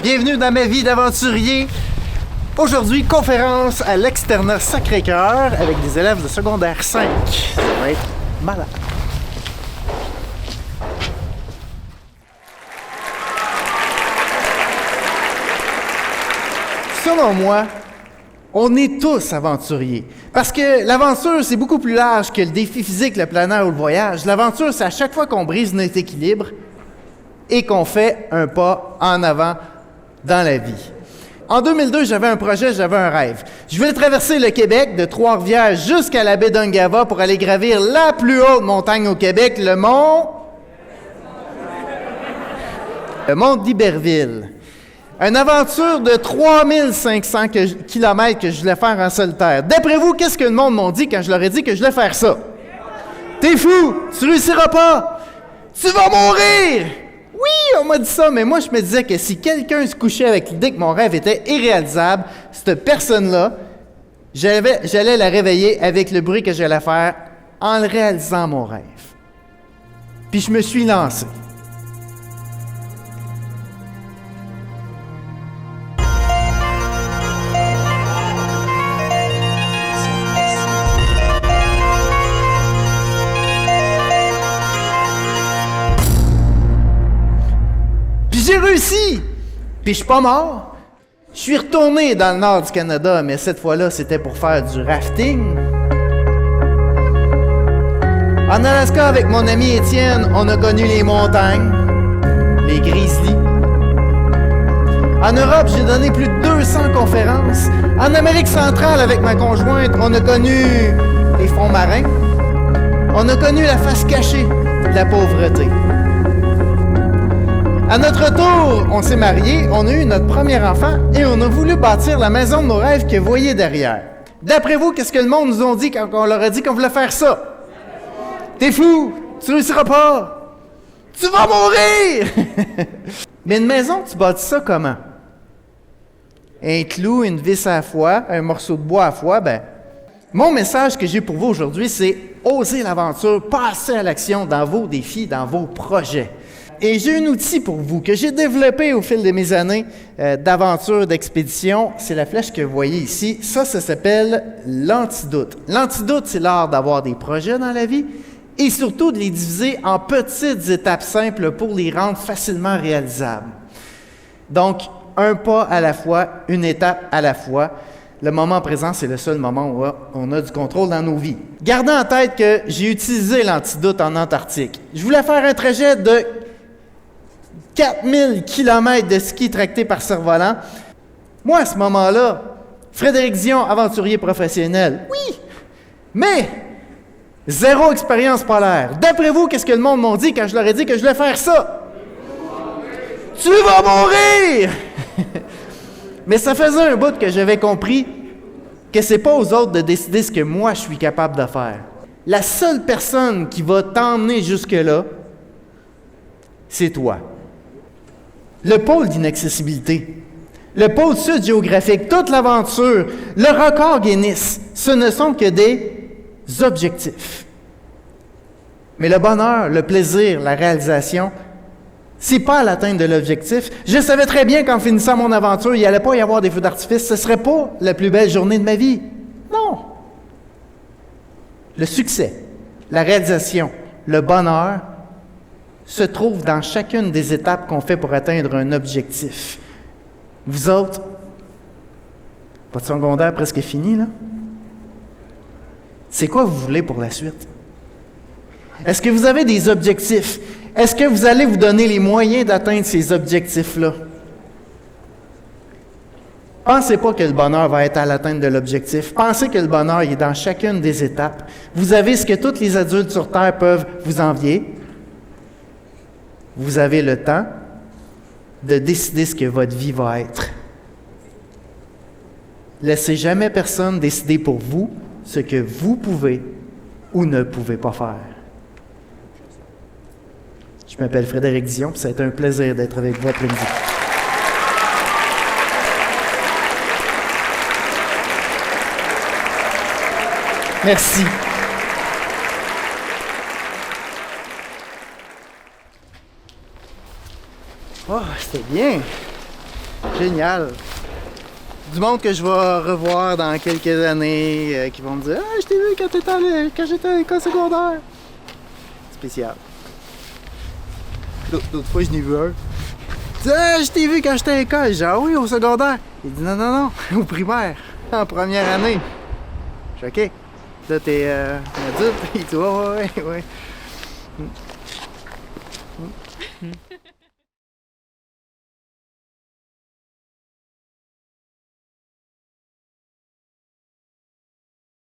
Bienvenue dans ma vie d'aventurier. Aujourd'hui, conférence à l'externat Sacré-Cœur avec des élèves de secondaire 5. Ça va être malade. Selon moi, on est tous aventuriers. Parce que l'aventure, c'est beaucoup plus large que le défi physique, le plein air ou le voyage. L'aventure, c'est à chaque fois qu'on brise notre équilibre et qu'on fait un pas en avant dans la vie. En 2002, j'avais un projet, j'avais un rêve. Je voulais traverser le Québec de Trois-Rivières jusqu'à la baie d'Ungava pour aller gravir la plus haute montagne au Québec, le mont d'Iberville. Une aventure de 3500 km que je voulais faire en solitaire. D'après vous, qu'est-ce que le monde m'a dit quand je leur ai dit que je voulais faire ça? T'es fou! Tu réussiras pas! Tu vas mourir! Oui, on m'a dit ça, mais moi, je me disais que si quelqu'un se couchait avec l'idée que mon rêve était irréalisable, cette personne-là, j'allais la réveiller avec le bruit que j'allais faire en le réalisant mon rêve. Puis je me suis lancé. J'ai réussi! Puis je suis pas mort. Je suis retourné dans le nord du Canada, mais cette fois-là, c'était pour faire du rafting. En Alaska, avec mon ami Étienne, on a connu les montagnes, les grizzlies. En Europe, j'ai donné plus de 200 conférences. En Amérique centrale, avec ma conjointe, on a connu les fonds marins. On a connu la face cachée de la pauvreté. À notre tour, on s'est mariés, on a eu notre premier enfant et on a voulu bâtir la maison de nos rêves que vous voyez derrière. D'après vous, qu'est-ce que le monde nous a dit quand on leur a dit qu'on voulait faire ça? T'es fou! Tu réussiras pas! Tu vas mourir! Mais une maison, tu bâtis ça comment? Un clou, une vis à la fois, un morceau de bois à la fois, mon message que j'ai pour vous aujourd'hui, c'est oser l'aventure, passer à l'action dans vos défis, dans vos projets. Et j'ai un outil pour vous que j'ai développé au fil de mes années d'aventure, d'expédition. C'est la flèche que vous voyez ici. Ça s'appelle l'antidote. L'antidote, c'est l'art d'avoir des projets dans la vie et surtout de les diviser en petites étapes simples pour les rendre facilement réalisables. Donc, un pas à la fois, une étape à la fois. Le moment présent, c'est le seul moment où on a du contrôle dans nos vies. Gardez en tête que j'ai utilisé l'antidote en Antarctique. Je voulais faire un trajet de 4000 km de ski tracté par cerf-volant. Moi, à ce moment-là, Frédéric Dion, aventurier professionnel, oui, mais zéro expérience polaire. D'après vous, qu'est-ce que le monde m'a dit quand je leur ai dit que je voulais faire ça? Tu vas mourir! Mais ça faisait un bout que j'avais compris que c'est pas aux autres de décider ce que moi je suis capable de faire. La seule personne qui va t'emmener jusque-là, c'est toi. Le pôle d'inaccessibilité, le pôle sud géographique, toute l'aventure, le record Guinness, ce ne sont que des objectifs. Mais le bonheur, le plaisir, la réalisation, c'est pas à l'atteinte de l'objectif. Je savais très bien qu'en finissant mon aventure, il n'allait pas y avoir des feux d'artifice, ce ne serait pas la plus belle journée de ma vie. Non. Le succès, la réalisation, le bonheur, se trouve dans chacune des étapes qu'on fait pour atteindre un objectif. Vous autres, votre secondaire presque fini, là? C'est quoi vous voulez pour la suite? Est-ce que vous avez des objectifs? Est-ce que vous allez vous donner les moyens d'atteindre ces objectifs-là? Pensez pas que le bonheur va être à l'atteinte de l'objectif. Pensez que le bonheur il est dans chacune des étapes. Vous avez ce que tous les adultes sur Terre peuvent vous envier. Vous avez le temps de décider ce que votre vie va être. Laissez jamais personne décider pour vous ce que vous pouvez ou ne pouvez pas faire. Je m'appelle Frédéric Dion, puis ça a été un plaisir d'être avec vous après-midi. Merci. Oh, c'était bien. Génial. Du monde que je vais revoir dans quelques années, qui vont me dire « Ah, je t'ai vu quand j'étais à l'école secondaire. » Spécial. L'autre fois, je n'ai vu un. Il dit « Ah, je t'ai vu quand j'étais à l'école. » J'ai dit « Ah oui, au secondaire. » Il dit « Non, non, non, au primaire, en première année. » Je dis « OK. Là, t'es adulte. » Il dit « Ouais, ouais, ouais. »